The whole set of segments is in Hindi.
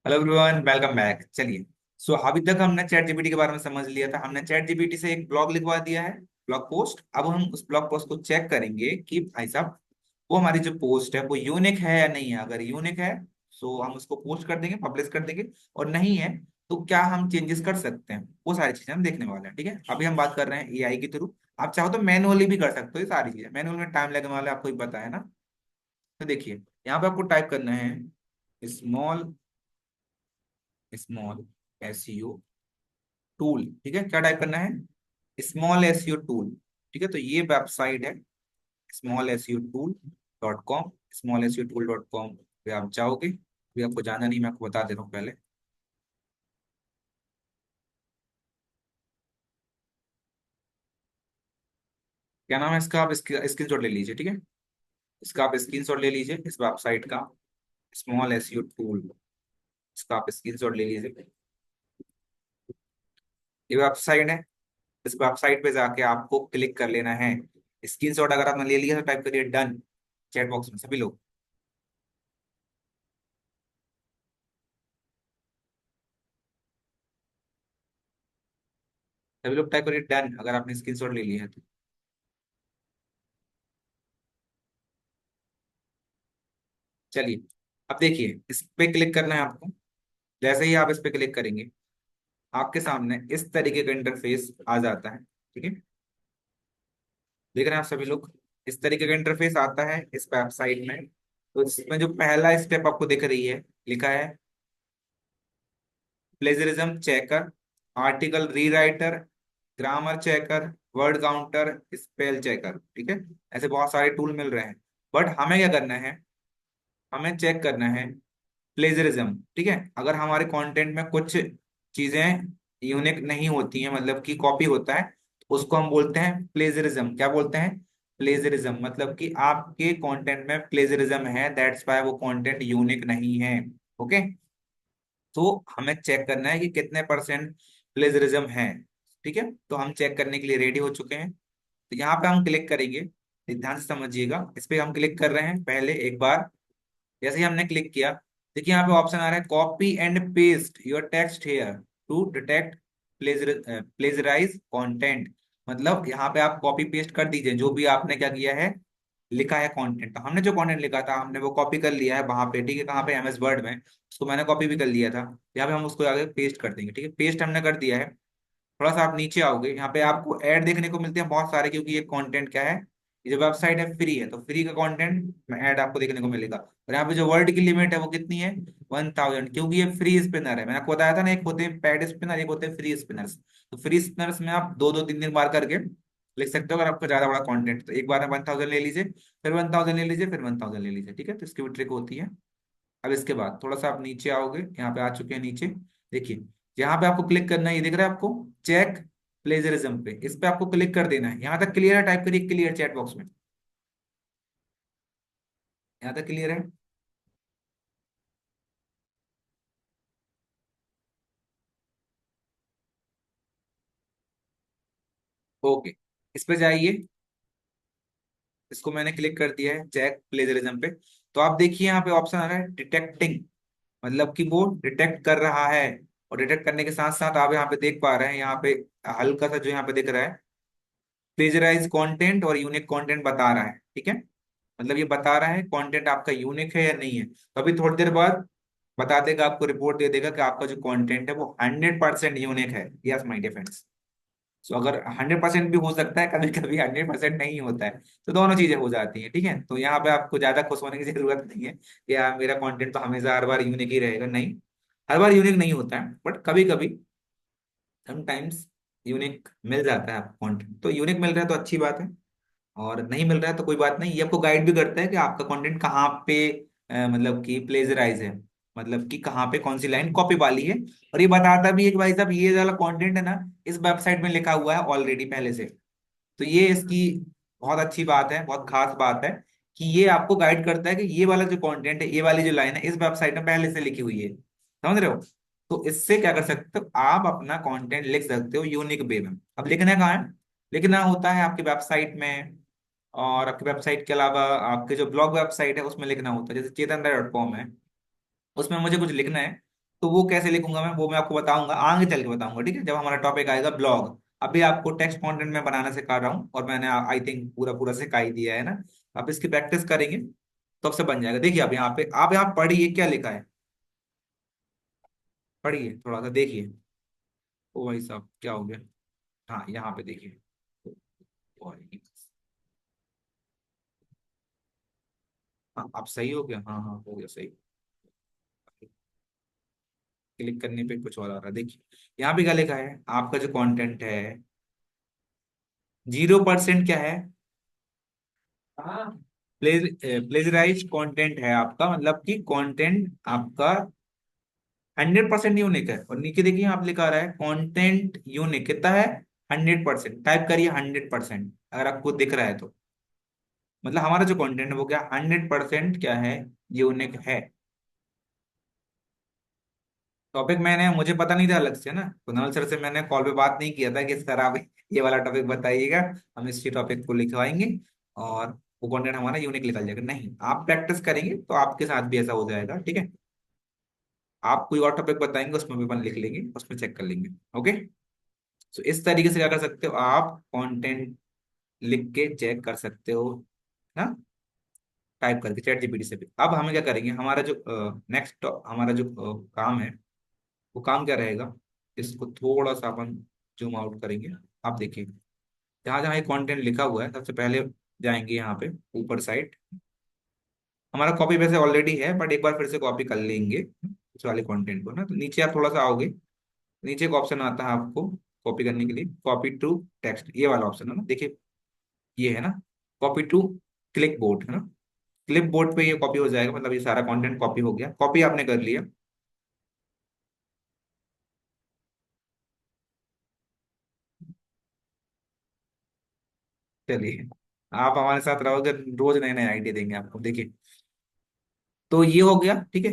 Hello everyone, welcome back. चलिए, अभी तक हमने चैट जीपीटी के बारे में समझ लिया था। हमने चैट जीपीटी से एक ब्लॉग लिखवा दिया है, ब्लॉग पोस्ट। अब हम उस ब्लॉग पोस्ट को चेक करेंगे कि भाई साहब वो हमारी जो पोस्ट है वो यूनिक है या नहीं है। अगर यूनिक है तो हम उसको पोस्ट कर देंगे, पब्लिश कर देंगे। और नहीं है तो क्या हम चेंजेस कर सकते हैं, वो सारी चीजें हम देखने वाले हैं। ठीक है, अभी हम बात कर रहे हैं एआई के थ्रू। आप चाहो तो मैनुअली भी कर सकते हो। ये सारी चीजें मैनुअल में टाइम लगने वाला है, आपको ही पता है ना। तो देखिए, यहाँ पे आपको टाइप करना है स्मॉल स्मॉल एसईओ टूल। ठीक है, क्या टाइप करना है? Small SEO tool. ठीक है, तो ये वेबसाइट है smallseotools.com। smallseotools.com पे आप जाओगे। अभी आपको जाना नहीं, मैं आपको बता दे रहा हूँ पहले। क्या नाम है इसका? आप स्क्रीन शॉट ले लीजिए। ठीक है, इसका आप स्क्रीन शॉट ले लीजिए, इस वेबसाइट का। स्मॉल एसईओ टूल, इसका आप स्क्रीन शॉट ले लीजिए। ये वेबसाइट है, इस वेबसाइट पे जाके आपको क्लिक कर लेना है। स्क्रीन शॉट अगर आपने ले लिया तो टाइप करिए डन चैट बॉक्स में सभी लोग। सभी लोग टाइप करिए डन अगर आपने स्क्रीन शॉट ले लिया है तो। चलिए, अब देखिए, इस पे क्लिक करना है आपको। जैसे ही आप इस पे क्लिक करेंगे, आपके सामने इस तरीके का इंटरफेस आ जाता है। ठीक है, देख रहे हैं आप सभी लोग, इस तरीके का इंटरफेस आता है इस वेबसाइट में। तो इसमें जो पहला स्टेप आपको दिख रही है, लिखा है plagiarism checker, article rewriter, grammar checker, word counter, spell checker. ठीक है, ऐसे बहुत सारे टूल मिल रहे हैं। बट हमें क्या करना है? हमें चेक करना है प्लेजरिज्म। ठीक है, अगर हमारे कंटेंट में कुछ चीजें यूनिक नहीं होती हैं, मतलब कि कॉपी होता है, तो उसको हम बोलते हैं प्लेजरिज्म। क्या बोलते हैं? प्लेजरिज्म। मतलब कि आपके कंटेंट में प्लेजरिज्म है, दैट्स वाई वो कंटेंट यूनिक नहीं है। ओके, तो हमें चेक करना है कि कितने परसेंट प्लेजरिज्म है। ठीक है, तो हम चेक करने के लिए रेडी हो चुके हैं। तो यहाँ पे हम क्लिक करेंगे, ध्यान से समझिएगा। इस पे हम क्लिक कर रहे हैं पहले एक बार। जैसे ही हमने क्लिक किया, देखिए यहाँ पे ऑप्शन आ रहा है copy and paste your text here to detect plagiarise content. मतलब यहाँ पे आप कॉपी पेस्ट कर दीजिए जो भी आपने क्या किया है, लिखा है कंटेंट। तो हमने जो कंटेंट लिखा था हमने वो कॉपी कर लिया है वहां पे। ठीक है, कहाँ पे? एमएस वर्ड में। उसको मैंने कॉपी भी कर लिया था। यहाँ पे हम उसको आगे पेस्ट कर देंगे। ठीक है, पेस्ट हमने कर दिया है। थोड़ा सा आप नीचे आओगे, यहाँ पे आपको ऐड देखने को मिलते हैं बहुत सारे, क्योंकि ये कंटेंट क्या है, ये जो वेबसाइट है फ्री है, तो फ्री का कंटेंट में ऐड आपको देखने को मिलेगा। और यहाँ पे जो वर्ड की लिमिट है वो कितनी है? 1000, क्योंकि ये फ्री स्पिनर है। मैंने आपको बताया था ना, एक होते हैं पेड स्पिनर, एक होते हैं फ्री स्पिनर्स। तो फ्री स्पिनर्स में आप दो दो तीन तीन बार करके लिख सकते हो। अगर आपको ज्यादा बड़ा कंटेंट तो एक बार में 1000 ले लीजिए, फिर 1000 ले लीजिए, फिर 1000 ले लीजिए। ठीक है, तो इसकी भी ट्रिक होती है। अब इसके बाद थोड़ा सा आप नीचे आओगे, यहाँ पे आ चुके हैं नीचे। देखिए, यहाँ पे आपको क्लिक करना है, ये दिख रहा है आपको चेक प्लेजरिज्म पे, इस पे आपको क्लिक कर देना है। यहाँ तक क्लियर है? टाइप करिए क्लियर चैट बॉक्स में। यहाँ तक क्लियर है? ओके, इस पे जाइए। इसको मैंने क्लिक कर दिया है चेक प्लेजरिज्म पे। तो आप देखिए यहाँ पे ऑप्शन आ रहा है डिटेक्टिंग, मतलब कि वो डिटेक्ट कर रहा है। और डिटेक्ट करने के साथ साथ आप यहाँ पे देख पा रहे हैं, यहाँ पे हल्का सा जो यहाँ पे दिख रहा है प्लेजराइज कंटेंट और यूनिक कंटेंट बता रहा है। ठीक है, मतलब ये बता रहा है कंटेंट आपका यूनिक है या नहीं है। तो अभी थोड़ी देर बाद बता देगा, आपको रिपोर्ट दे देगा कि आपका जो कंटेंट है वो 100% यूनिक है। Yes my dear friends. So अगर 100% भी हो सकता है, कभी कभी 100% नहीं होता है, तो दोनों चीजें हो जाती हैं। ठीक है, तो यहाँ पे आपको ज्यादा खुश होने की जरूरत नहीं है कि यार मेरा कंटेंट तो हमेशा हर बार यूनिक ही रहेगा। नहीं, हर बार यूनिक नहीं होता है, बट कभी कभी समटाइम्स यूनिक मिल जाता है आपको कंटेंट। तो यूनिक मिल रहा है तो अच्छी बात है, और नहीं मिल रहा है तो कोई बात नहीं। ये आपको गाइड भी करता है कि आपका कंटेंट कहाँ पे मतलब कि प्लेजराइज है, मतलब कि कहाँ पे कौन सी लाइन कॉपी वाली है। और ये बताता भी है कि भाई साहब ये वाला कंटेंट है ना, इस वेबसाइट में लिखा हुआ है ऑलरेडी पहले से। तो ये इसकी बहुत अच्छी बात है, बहुत खास बात है कि ये आपको गाइड करता है कि ये वाला जो कंटेंट है, ये वाली जो लाइन है, इस वेबसाइट में पहले से लिखी हुई है। समझ रहे हो? तो इससे क्या कर सकते हो, आप अपना कंटेंट लिख सकते हो यूनिक वे में। अब लिखना कहाँ है? लिखना होता है आपकी वेबसाइट में, और आपकी वेबसाइट के अलावा आपके जो ब्लॉग वेबसाइट है उसमें लिखना होता है। जैसे चेतन.com है, उसमें मुझे कुछ लिखना है, तो वो कैसे लिखूंगा मैं, वो मैं आपको बताऊंगा, आगे चल के बताऊंगा, ठीक है, जब हमारा टॉपिक आएगा ब्लॉग। अभी आपको टेक्स्ट कंटेंट में बनाना सिखा रहा हूँ, और मैंने आई थिंक पूरा पूरा सिखा ही दिया है ना। आप इसकी प्रैक्टिस करेंगे तो अब से बन जाएगा। देखिए, अब यहाँ पे आप यहाँ पढ़िए क्या लिखा है, पढ़िए थोड़ा सा देखिए। ओ भाई साहब, क्या हो गया? हाँ, यहाँ पे देखिए। हाँ, आप सही हो गया, हाँ हाँ, हो गया सही। क्लिक करने पे कुछ और आ रहा है, देखिए यहाँ पे क्या लिखा है, आपका जो कंटेंट है 0% क्या है, प्लेजराइज कंटेंट है आपका, मतलब कि कंटेंट आपका 100% यूनिक है। और नीचे देखिए आप लिखा रहा है कंटेंट यूनिक कितना है, 100%। टाइप करिए 100%, अगर आपको दिख रहा है तो, मतलब हमारा जो कंटेंट है वो क्या 100% क्या है, यूनिक है। टॉपिक मैंने, मुझे पता नहीं था अलग से ना, कुणाल सर से मैंने कॉल पे बात नहीं किया था कि सर आप ये वाला टॉपिक बताइएगा, हम इसी टॉपिक को लिखवाएंगे और वो कंटेंट हमारा यूनिक निकल जाएगा। नहीं, आप प्रैक्टिस करेंगे तो आपके साथ भी ऐसा हो जाएगा, ठीक है। आप कोई और टॉपिक बताएंगे उसमें भी अपन लिख लेंगे, उसमें चेक कर लेंगे। ओके। तो इस तरीके से क्या कर सकते हो आप, कंटेंट लिख के चेक कर सकते हो ना, टाइप करके चैट जीपीटी से भी। अब हमें क्या करेंगे, हमारा जो नेक्स्ट हमारा जो काम है, वो काम क्या रहेगा, इसको थोड़ा सा अपन जूम आउट करेंगे। आप देखिए, जहाँ जहाँ ये कंटेंट लिखा हुआ है, सबसे पहले जाएंगे यहाँ पे ऊपर साइड। हमारा कॉपी वैसे ऑलरेडी है, बट एक बार फिर से कॉपी कर लेंगे इस वाले कंटेंट को ना। तो नीचे आप थोड़ा सा आओगे, नीचे एक ऑप्शन आता है आपको कॉपी करने के लिए, कॉपी टू टेक्स्ट, ये वाला ऑप्शन है ना, देखिए ये है ना, कॉपी टू क्लिक बोर्ड है ना। क्लिप बोर्ड पे ये कॉपी हो जाएगा, मतलब ये सारा कंटेंट कॉपी हो गया, कॉपी आपने कर लिया। चलिए, आप हमारे साथ रहोगे, रोज नए नए आइडिया देंगे आपको, देखिए। तो ये हो गया, ठीक है।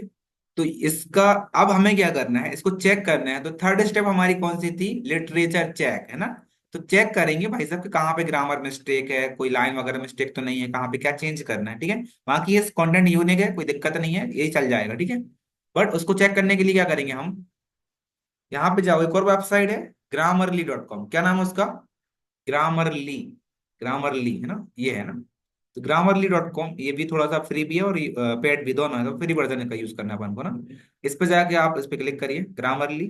तो इसका अब हमें क्या करना है, इसको चेक करना है। तो थर्ड स्टेप हमारी कौन सी थी, लिटरेचर चेक है ना। तो चेक करेंगे भाई साहब कि कहाँ पे ग्रामर मिस्टेक है, कोई लाइन वगैरह मिस्टेक तो नहीं है, कहाँ पे क्या चेंज करना है, ठीक है। बाकी ये कंटेंट यूनिक है, कोई दिक्कत नहीं है, यही चल जाएगा, ठीक है। बट उसको चेक करने के लिए क्या करेंगे हम, यहाँ पे जाओ, एक और वेबसाइट है grammarly.com, क्या नाम है उसका, ग्रामरली, ग्रामरली है ना, ये है ना। तो grammarly.com ये भी थोड़ा सा फ्री भी है और पेड भी, दोनों है, तो फ्री वर्जन का यूज करना है अपन को ना। इस पे जाके आप इस पे क्लिक करिए, ग्रामरली,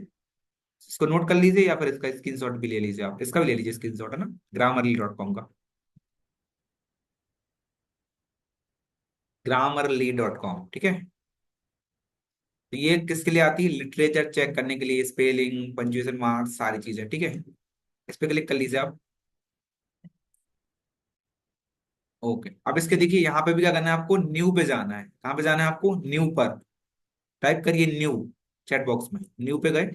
इसको नोट कर लीजिए या फिर इसका स्क्रीनशॉट भी ले लीजिए, आप इसका भी ले लीजिए स्क्रीनशॉट है ना, grammarly.com का, grammarly.com, ठीक है। तो ये किसके लिए आती है, लिटरेचर चेक करने के लिए, स्पेलिंग, पंक्चुएशन मार्क्स, सारी चीजें, ठीक है। इस पे क्लिक कर लीजिए आप। ओके, अब इसके देखिए यहाँ पे भी क्या करना है आपको, न्यू पे जाना है, कहाँ पे जाना है आपको, न्यू पर। टाइप करिए न्यू, चैट बॉक्स में न्यू पे गए।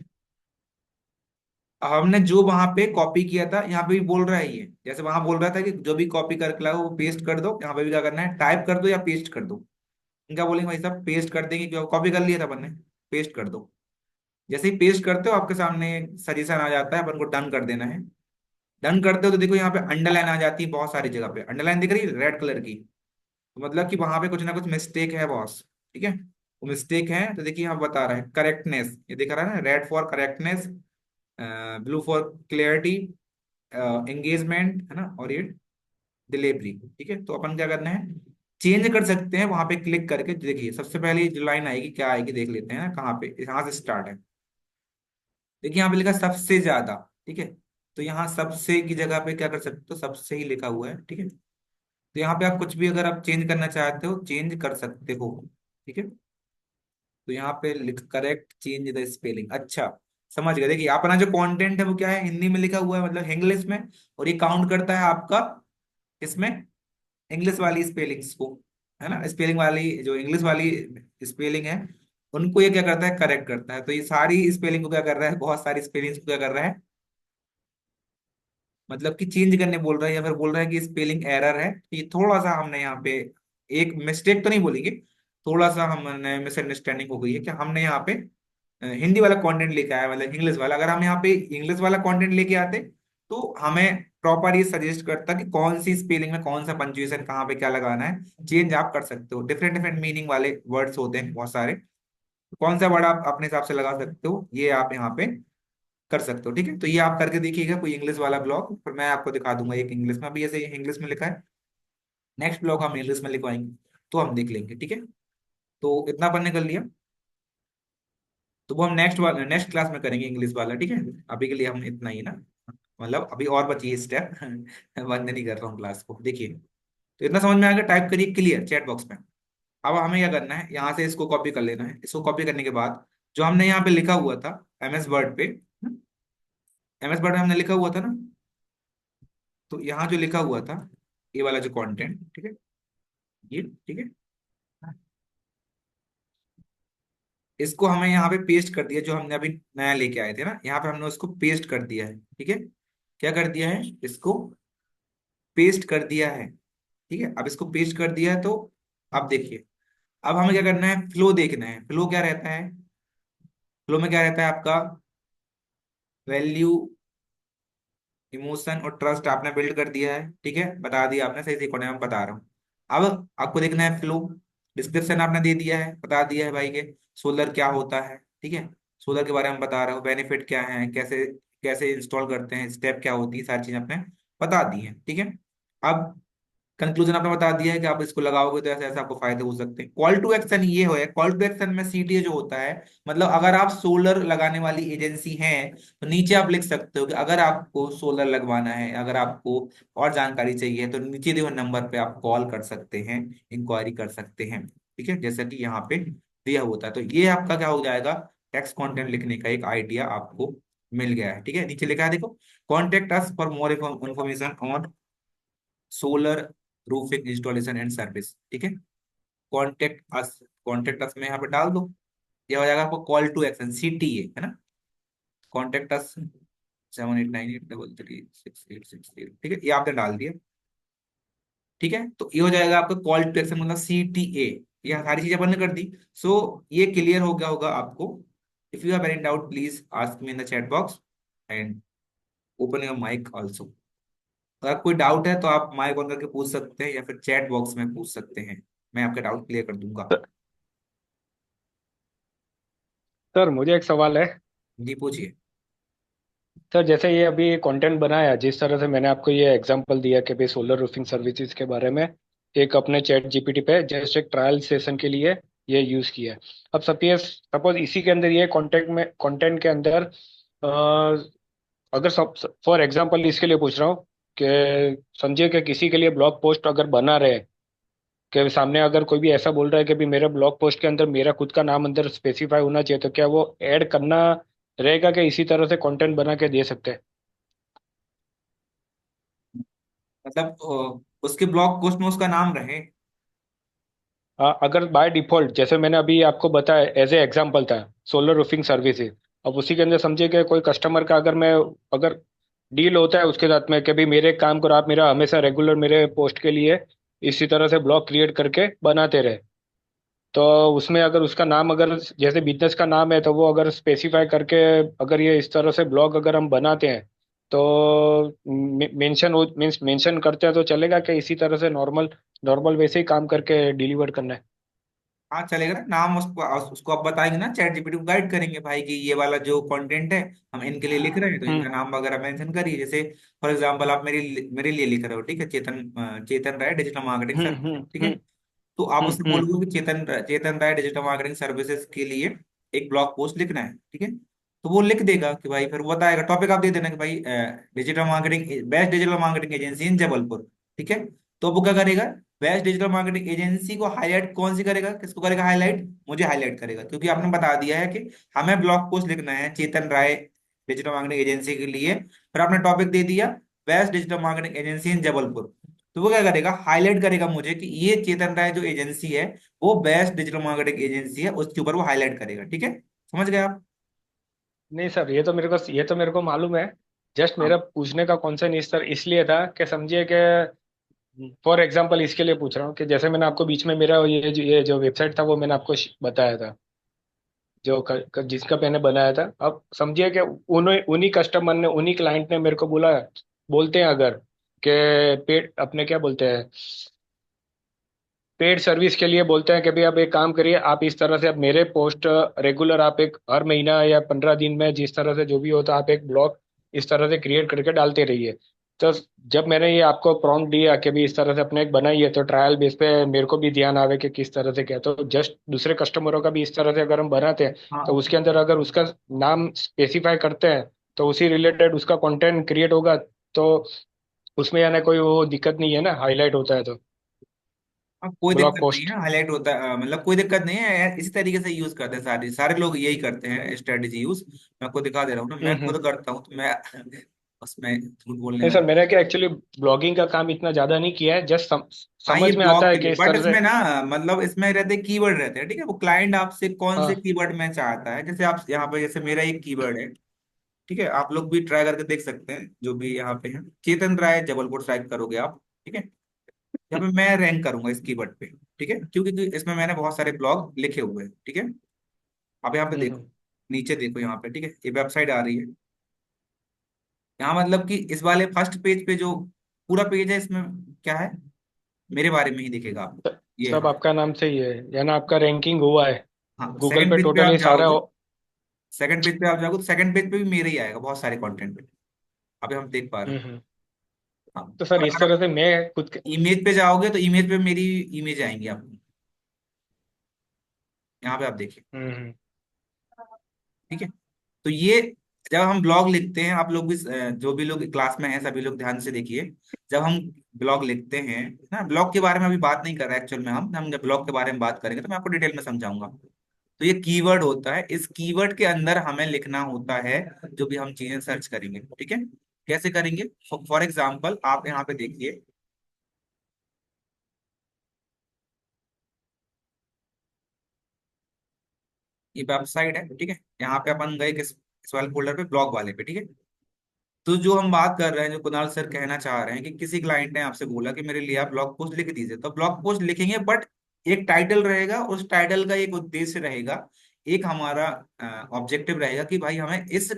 अब हमने जो वहां पे कॉपी किया था, यहाँ पे भी बोल रहा है ये, जैसे वहां बोल रहा था कि जो भी कॉपी करके लाओ वो पेस्ट कर दो, यहाँ पे भी क्या करना है, टाइप कर दो या पेस्ट कर दो। इनका बोलेंगे भाई साहब पेस्ट कर देंगे, क्यों, कॉपी कर लिया था अपन ने, पेस्ट कर दो। जैसे ही पेस्ट करते हो आपके सामने सजेशन आ जाता है, अपन को डन कर देना है। डन करते हो तो देखो यहाँ पे अंडरलाइन आ जाती है, बहुत सारी जगह पे अंडरलाइन दिख रही है रेड कलर की, तो मतलब कि वहां पे कुछ ना कुछ मिस्टेक है बॉस, ठीक है। वो मिस्टेक है, तो देखिए यहाँ बता रहा है करेक्टनेस, ये दिख रहा है ना, red for correctness, blue for clarity, engagement है ना, और ये डिलीवरी, ठीक है। तो अपन क्या करना है, चेंज कर सकते हैं वहां पे क्लिक करके। देखिए सबसे पहले जो लाइन आएगी क्या आएगी, देख लेते हैं ना, कहाँ पे, यहाँ से स्टार्ट है। देखिए यहाँ पे लिखा सबसे ज्यादा, ठीक है। तो यहाँ सबसे की जगह पे क्या कर सकते हो, सबसे ही लिखा हुआ है, ठीक है। तो यहाँ पे आप कुछ भी अगर आप चेंज करना चाहते हो चेंज कर सकते हो, ठीक है। तो यहाँ पे लिख करेक्ट चेंज द स्पेलिंग, अच्छा समझ गए। देखिए अपना जो कंटेंट है वो क्या है, हिंदी में लिखा हुआ है, मतलब इंग्लिश में, और ये काउंट करता है आपका इसमें, इंग्लिश वाली स्पेलिंग्स को, है ना, स्पेलिंग वाली जो इंग्लिश वाली स्पेलिंग है, उनको ये क्या करता है, करेक्ट करता है। तो ये सारी स्पेलिंग को क्या कर रहा है, बहुत सारी स्पेलिंग्स को क्या कर रहा है, मतलब कि चेंज करने बोल रहा है, या फिर बोल रहा है कि स्पेलिंग एरर है। तो ये थोड़ा सा हमने यहाँ पे एक मिस्टेक तो नहीं बोलेंगे, थोड़ा सा हमने मिसअंडरस्टैंडिंग हो गई है कि हमने यहाँ पे हिंदी वाला कंटेंट लेके आया, मतलब इंग्लिश वाला। अगर हम यहाँ पे इंग्लिश वाला कंटेंट लेके आते तो हमें प्रॉपर ये सजेस्ट करता कि कौन सी स्पेलिंग में कौन सा पंक्चुएशन कहाँ पे क्या लगाना है। चेंज आप कर सकते हो, डिफरेंट डिफरेंट मीनिंग वाले वर्ड्स होते हैं बहुत सारे, कौन सा वर्ड आप अपने हिसाब से लगा सकते हो, ये आप यहाँ पे कर सकते हो। ठीक है, तो ये आप करके देखिएगा कोई इंग्लिश वाला ब्लॉग, फिर मैं आपको दिखा दूंगा एक इंग्लिश में भी, ऐसे इंग्लिश में लिखा है। नेक्स्ट ब्लॉग हम इंग्लिश में लिखवाएंगे, तो हम देख लेंगे। ठीक है, तो इतना अपन ने कर लिया, तो वो हम नेक्स्ट क्लास में करेंगे इंग्लिश वाला। ठीक है, अभी के लिए हम इतना ही ना, मतलब अभी और बची है स्टेप बंद नहीं कर रहा हूँ क्लास को। देखिए, तो इतना समझ में आ गया, टाइप करिए क्लियर चैट बॉक्स में। अब हमें क्या करना है, यहाँ से इसको कॉपी कर लेना है। इसको कॉपी करने के बाद जो हमने यहाँ पे लिखा हुआ था एमएस वर्ड पे, एमएस वर्ड में हमने लिखा हुआ था ना, तो यहाँ जो लिखा हुआ था ये वाला जो कंटेंट, ठीक है, ये ठीक है, इसको हमें यहाँ पे पेस्ट कर दिया, जो हमने अभी नया लेके आए थे ना, यहाँ पे हमने उसको पेस्ट कर दिया है। ठीक है, क्या कर दिया है, इसको पेस्ट कर दिया है। ठीक है, अब इसको पेस्ट कर दिया है, तो अब देखिए, अब हमें क्या करना है, फ्लो देखना है। फ्लो क्या रहता है, फ्लो में क्या रहता है आपका, वैल्यू, इमोशन और ट्रस्ट आपने बिल्ड कर दिया है। ठीक है, बता दिया आपने, सही से मैं बता रहा हूँ। अब आपको देखना है फ्लो, डिस्क्रिप्शन आपने दे दिया है, बता दिया है भाई के सोलर क्या होता है। ठीक है, सोलर के बारे में बता रहा हूँ, बेनिफिट क्या है, कैसे कैसे इंस्टॉल करते हैं, स्टेप क्या होती है, सारी चीजें आपने बता दी है। ठीक है, अब कंक्लूजन आपने बता दिया है कि आप इसको लगाओगे तो ऐसे ऐसे आपको फायदे हो सकते हैं। कॉल टू एक्शन ये हो है, कॉल टू एक्शन में सीटीए जो होता है, मतलब अगर आप सोलर लगाने वाली एजेंसी हैं तो नीचे आप लिख सकते हो कि अगर आपको सोलर लगवाना है, अगर आपको और जानकारी चाहिए तो नीचे दिए हुए नंबर पे आप कॉल कर सकते हैं, इंक्वायरी कर सकते हैं। ठीक है, जैसा कि यहाँ पे दिया होता है। तो ये आपका क्या हो जाएगा, टेक्स्ट कंटेंट लिखने का एक आइडिया आपको मिल गया है। ठीक है, नीचे लिखा है देखो, contact us for more information on solar roofing installation and service. ठीक है, कॉन्टेक्ट अस में यहाँ पे डाल दो, ये हो जाएगा आपको कॉल टू एक्शन, सीटीए है ना, कॉन्टेक्ट अस 7898336680। ठीक है, ये आपने डाल दिया। ठीक है, तो ये हो जाएगा आपका कॉल टू एक्शन, मतलब सीटीए। ये सारी चीजें बंद कर दी। सो ये क्लियर हो गया होगा आपको। If you have any doubt please ask me in the chat box and open your mic also. अगर कोई डाउट है तो आप माइक ऑन करके पूछ सकते हैं या फिर चैट बॉक्स में पूछ सकते हैं, मैं आपका डाउट क्लियर कर दूंगा। सर मुझे एक सवाल है। जी पूछिए। सर जैसे ये अभी कंटेंट बनाया, जिस तरह से मैंने आपको ये एग्जांपल दिया कि भाई सोलर रूफिंग सर्विसेज के बारे में, एक अपने चैट जीपीटी पे जस्ट एक ट्रायल सेशन के लिए ये यूज़ किया है। अब सपोज सपोज इसी के अंदर ये कंटेंट के अंदर अगर सब फॉर एग्जांपल इसके लिए पूछ रहा हूँ कि समझिए कि किसी के लिए ब्लॉग पोस्ट अगर बना रहे, कि सामने अगर कोई भी ऐसा बोल रहा है कि भी मेरे ब्लॉग पोस्ट के अंदर मेरा खुद का नाम अंदर स्पेसिफाई होना चाहिए, तो क्या वो ऐड करना रहेगा कि इसी तरह से कंटेंट बना के दे सकते हैं? मतलब उसके ब्लॉग पोस्ट में उसका नाम रहे। अगर बाय डिफॉल्ट जैसे मैंने अभी आपको बताया एज ए एग्जांपल था सोलर रूफिंग सर्विसेज, अब उसी के अंदर समझिए कि कोई कस्टमर का अगर डील होता है उसके साथ में कि भी मेरे एक काम करो, आप मेरा हमेशा रेगुलर मेरे पोस्ट के लिए इसी तरह से ब्लॉग क्रिएट करके बनाते रहे, तो उसमें अगर उसका नाम अगर जैसे बिजनेस का नाम है तो वो अगर स्पेसिफाई करके अगर ये इस तरह से ब्लॉग अगर हम बनाते हैं तो मेंशन मीन्स मेंशन करते हैं तो चलेगा कि इसी तरह से नॉर्मल नॉर्मल वैसे ही काम करके डिलीवर करना है? हाँ चलेगा ना, नाम उसको आप बताएंगे ना, चैट जीपीटी को गाइड करेंगे भाई कि ये वाला जो कंटेंट है हम इनके लिए लिख रहे हैं, तो हम्म इनका नाम वगैरह मेंशन करिए। जैसे फॉर एग्जांपल आप मेरे लिए लिख रहे हो, ठीक है, चेतन राय डिजिटल मार्केटिंग हम्म सर्विस, हम्म ठीक है। हम्म तो आप हम्म उससे हम्म बोलोगे कि चेतन राय डिजिटल मार्केटिंग सर्विसेज के लिए एक ब्लॉग पोस्ट लिखना है। ठीक है, तो वो लिख देगा कि भाई, फिर वो बताएगा, टॉपिक आप दे देना कि भाई digital marketing, best digital marketing agency in Jabalpur. ठीक है, तो वो क्या करेगा, बेस्ट डिजिटल मार्केटिंग एजेंसी को हाईलाइट कौन सी करेगा, किसको करेगा हाईलाइट, मुझे हाईलाइट करेगा, क्योंकि आपने बता दिया है कि हमें ब्लॉग पोस्ट लिखना है चेतन राय डिजिटल मार्केटिंग एजेंसी के लिए। फिर आपने टॉपिक दे दिया best digital marketing agency in Jabalpur, तो वो क्या करेगा, हाईलाइट करेगा मुझे कि ये चेतन राय जो एजेंसी है वो बेस्ट डिजिटल मार्केटिंग एजेंसी है, उसके ऊपर वो हाईलाइट करेगा। ठीक है, समझ गए आप। नहीं सर, ये तो मेरे को मालूम है। जस्ट हाँ मेरा पूछने का कॉन्सर्न इस तरह इसलिए था कि समझिए कि फॉर एग्जांपल इसके लिए पूछ रहा हूँ कि जैसे मैंने आपको बीच में मेरा ये जो वेबसाइट था वो मैंने आपको बताया था, जिसका मैंने बनाया था। अब समझिए कि उन्हीं उन्हीं कस्टमर ने उन्हीं क्लाइंट ने मेरे को बोलते हैं अगर कि पेड अपने क्या बोलते हैं, पेड सर्विस के लिए बोलते हैं कि भाई आप एक काम करिए, आप इस तरह से, आप मेरे पोस्ट रेगुलर, आप एक हर महीना या 15 दिन में जिस तरह से जो भी होता है, आप एक ब्लॉग इस तरह से क्रिएट करके डालते रहिए। तो जब मैंने ये आपको प्रॉम्प्ट दिया कि भी इस तरह से अपने एक बनाइए, तो ट्रायल बेस पे मेरे को भी ध्यान आवे कि किस तरह से क्या, तो जस्ट दूसरे कस्टमरों का भी इस तरह से अगर हम बनाते हैं, तो हाँ उसके अंदर अगर उसका नाम स्पेसिफाई करते हैं, तो उसी रिलेटेड उसका कंटेंट क्रिएट होगा, तो उसमें यानी कोई वो दिक्कत नहीं है ना, हाईलाइट होता है तो हाँ, कोई ब्लॉग दिक्कत नहीं पोस्ट। है, हाईलाइट होता है, मतलब कोई दिक्कत नहीं है, इसी तरीके से यूज करते हैं, सारे सारे लोग यही करते हैं स्ट्रेटेजी यूज। मैं आपको दिखा दे रहा हूँ ना, मैं हम्म। खुद करता हूँ, तो मैं उसमें झूठ बोलने नहीं में। सर, मैंने क्या एक्चुअली ब्लॉगिंग का काम इतना ज्यादा नहीं किया है, जस्ट हाँ ये समझ में आता ब्लॉग है के लिए, कि इस बट तरह से। इसमें ना मतलब इसमें रहते कीवर्ड रहते हैं, ठीक है, वो क्लाइंट आपसे कौन से हाँ। कीवर्ड में चाहता है, जैसे आप यहाँ पे, जैसे मेरा एक कीवर्ड है, ठीक है, आप लोग भी ट्राई करके देख सकते हैं जो भी यहाँ पे है, चेतन राय जबलपुर टाइप करोगे आप, ठीक है, यहाँ पे मैं रैंक करूंगा इस कीवर्ड पे, ठीक है, क्योंकि इसमें मैंने बहुत सारे ब्लॉग लिखे हुए हैं, ठीक है। अब यहाँ पे देखो, हम्म। नीचे देखो यहाँ पे, ठीक है, ये वेबसाइट आ रही है, यहाँ मतलब कि इस वाले फर्स्ट पेज पे जो पूरा पेज है, इसमें क्या है, मेरे बारे में ही दिखेगा आपको, ये सब यहाँ। आपका नाम से ही है, यानी आपका रैंकिंग हुआ है हाँ गूगल सेकंड पे पेज पे टोटल आप ये सारा जाओगे, सेकंड पेज पे आप जाओगे तो सेकंड पेज पे भी मेरे ही आएगा, बहुत सारे कंटेंट, अभी हम देख पा रहे हैं। हम्म। हाँ, तो सर और इस अगर तरह से मैं खुद के। इमेज पे जाओगे तो इमेज पे मेरी इमेज आएंगी आपको, यहाँ पे आप देखिए, हम्म। ठीक है। तो ये जब हम ब्लॉग लिखते हैं, आप लोग भी जो भी लोग क्लास में हैं सभी लोग ध्यान से देखिए, जब हम ब्लॉग लिखते हैं ना, ब्लॉग के बारे में अभी बात नहीं कर रहे एक्चुअल में, हम जब ब्लॉग के बारे में बात करेंगे तो मैं आपको डिटेल में समझाऊंगा। तो ये कीवर्ड होता है, इस कीवर्ड के अंदर हमें लिखना होता है जो भी हम चीजें सर्च करेंगे, ठीक है। कैसे करेंगे, फॉर एग्जाम्पल आप यहाँ पे देखिए, ये वेबसाइट है, ठीक है, यहाँ पे अपन गए किस वाले फोल्डर पे, ब्लॉग वाले पे, ठीक है। तो जो हम बात कर रहे हैं, जो कुणाल सर कहना चाह रहे हैं कि किसी क्लाइंट ने आपसे बोला कि मेरे लिए आप ब्लॉग पोस्ट लिख दीजिए, तो ब्लॉग पोस्ट लिखेंगे, बट एक टाइटल रहेगा, उस टाइटल का एक उद्देश्य रहेगा, एक हमारा ऑब्जेक्टिव रहेगा कि भाई हमें इस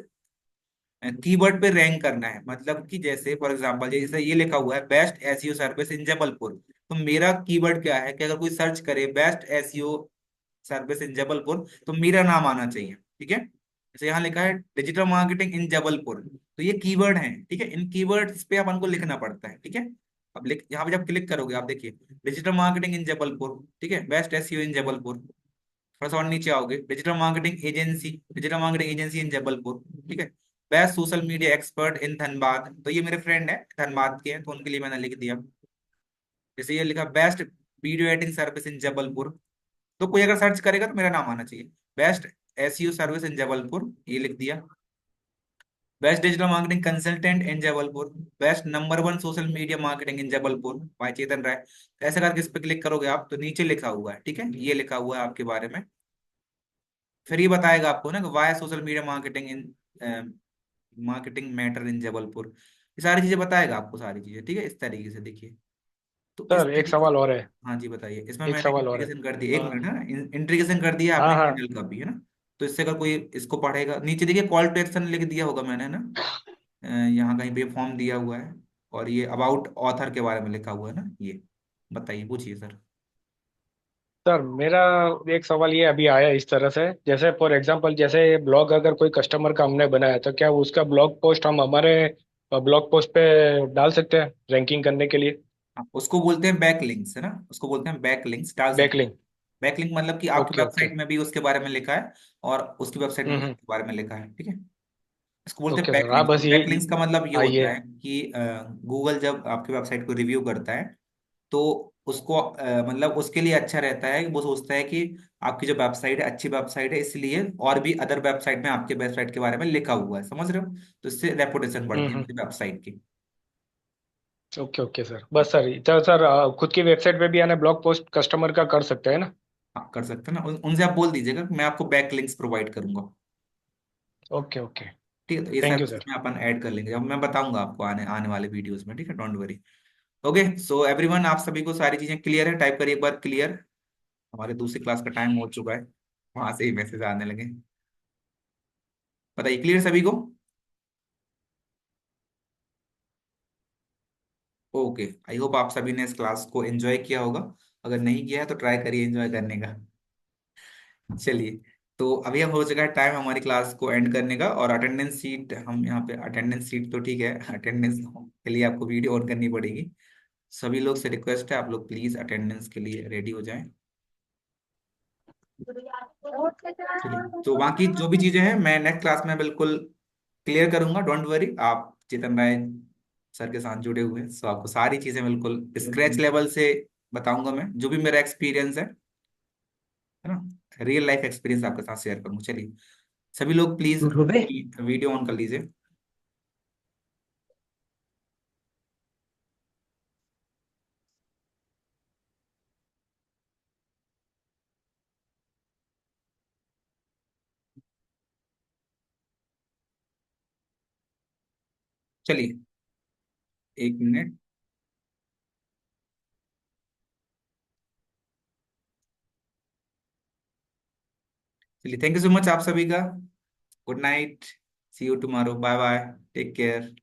कीवर्ड पे रैंक करना है, मतलब कि जैसे फॉर एग्जांपल जैसे ये लिखा हुआ है best SEO service in Jabalpur, तो मेरा कीवर्ड क्या है कि अगर कोई सर्च करे best SEO service in Jabalpur, तो मेरा नाम आना चाहिए, ठीक है। जैसे यहाँ लिखा है डिजिटल मार्केटिंग इन जबलपुर, तो ये कीवर्ड है, ठीक है, इन कीवर्ड्स पे अपन को लिखना पड़ता है, ठीक है। अब लिख, यहाँ पे जब क्लिक करोगे आप देखिए, डिजिटल मार्केटिंग इन जबलपुर, ठीक है, बेस्ट एसईओ इन जबलपुर, थोड़ा सा और नीचे आओगे, digital marketing agency in Jabalpur, ठीक है, best social media expert in Dhanbad, तो ये मेरे फ्रेंड है धनबाद के हैं, तो उनके लिए मैंने लिख दिया। जैसे ये लिखा best video editing service in Jabalpur, तो कोई अगर सर्च करेगा तो मेरा नाम आना चाहिए, best SEO service in Jabalpur, ये लिख दिया। Best digital marketing consultant in Jabalpur, best number 1 social media marketing in Jabalpur by Chetan Rai, ऐसे करके इस पे क्लिक करोगे आप, तो नीचे लिखा हुआ है, ठीक है, ये लिखा हुआ है आपके बारे में। फिर ये बताएगा आपको ना कि why social media marketing in marketing matter in Jabalpur, ये सारी चीजें बताएगा आपको, सारी चीजें, ठीक है, इस तरीके से देखिए। तो इस सर एक तरीके से, सवाल और है। हाँ जी बताइए, इसमें एक मैंने सवाल और है। इंटीग्रेशन कर दिया, एक हाँ मिनट है ना, इंटीग्रेशन कर दिया हाँ आपने हाँ। चैनल का भी, है ना। तो इससे अगर कोई इसको पढ़ेगा, नीचे देखिए कॉल टू एक्शन लिख दिया होगा मैंने ना, यहाँ कहीं पे फॉर्म दिया हुआ है, और ये अबाउट ऑथर के बारे में लिखा हुआ है ना, ये बताइए, पूछिए सर। सर मेरा एक सवाल ये अभी आया इस तरह से, जैसे फॉर एग्जांपल, जैसे ब्लॉग अगर कोई कस्टमर का हमने बनाया, तो क्या उसका ब्लॉग पोस्ट हम हमारे ब्लॉग पोस्ट पे डाल सकते हैं रैंकिंग करने के लिए? हाँ, उसको बोलते हैं बैक लिंक्स, है ना, उसको बोलते हैं बैक लिंक्स, डाल सकते हैं। बैकलिंक। बैकलिंक मतलब कि आपकी ओके ओके। वेबसाइट में भी उसके बारे में लिखा है, और उसकी वेबसाइट में भी हम्म। उसके बारे में लिखा है, ठीक है। इसको बोलते हैं ओके सर, हाँ बैकलिंक्स, बस और ये बैकलिंक्स का मतलब ये होता आइए। है कि गूगल जब आपकी वेबसाइट को रिव्यू करता है, तो उसको मतलब उसके लिए अच्छा रहता है, वो सोचता है कि आपकी जो वेबसाइट है अच्छी वेबसाइट है, इसलिए और भी अदर वेबसाइट में आपके वेबसाइट के बारे में लिखा हुआ है, समझ रहे हो, तो इससे रेपुटेशन बढ़ती है हम्म। मेरी वेबसाइट की। ओके ओके सर, बस सर, तो सर खुद की वेबसाइट पे भी आने ब्लॉग पोस्ट कस्टमर का कर सकते हैं ना? हाँ कर सकते हैं ना, उनसे आप बोल दीजिएगा कि मैं आपको बैक लिंक्स प्रोवाइड करूंगा, ओके ओके। ठीक है, तो ये थैंक सारी यू सर। चीजें अपन ऐड कर लेंगे, अब मैं बताऊंगा आपको आने आने वाले वीडियोस में, ठीक है, don't worry. Okay, so everyone, आप सभी को सारी चीजें क्लियर है, टाइप करिए एक बार क्लियर, हमारे दूसरी क्लास का टाइम हो चुका है, वहां से ही मैसेज आने लगे, बताइए क्लियर सभी को। ओके, आई होप आप सभी ने इस क्लास को एंजॉय किया होगा, अगर नहीं किया है तो ट्राई करिए एंजॉय करने का। चलिए, तो अभी हम हो चुका है टाइम हमारी क्लास को एंड करने का। और अटेंडेंस शीट, हम यहाँ पे अटेंडेंस शीट तो ठीक है, अटेंडेंस के लिए आपको वीडियो ऑन करनी पड़ेगी। सभी लोग से रिक्वेस्ट है, आप लोग प्लीज अटेंडेंस के लिए रेडी हो जाएं। चलिए, तो बाकी जो भी चीजें हैं मैं नेक्स्ट क्लास में बिल्कुल क्लियर करूंगा, डोंट वरी। आप चेतन राय सर के साथ जुड़े हुए हैं, तो आपको सारी चीजें बिल्कुल स्क्रैच लेवल से बताऊंगा, मैं जो भी मेरा एक्सपीरियंस है ना, रियल लाइफ एक्सपीरियंस आपके साथ शेयर करूंगा। चलिए, सभी लोग प्लीज ध्रुवे, वीडियो ऑन कर लीजिए। चलिए, 1 मिनट। चलिए, थैंक यू सो मच आप सभी का। Good night, see you tomorrow, bye bye, take care.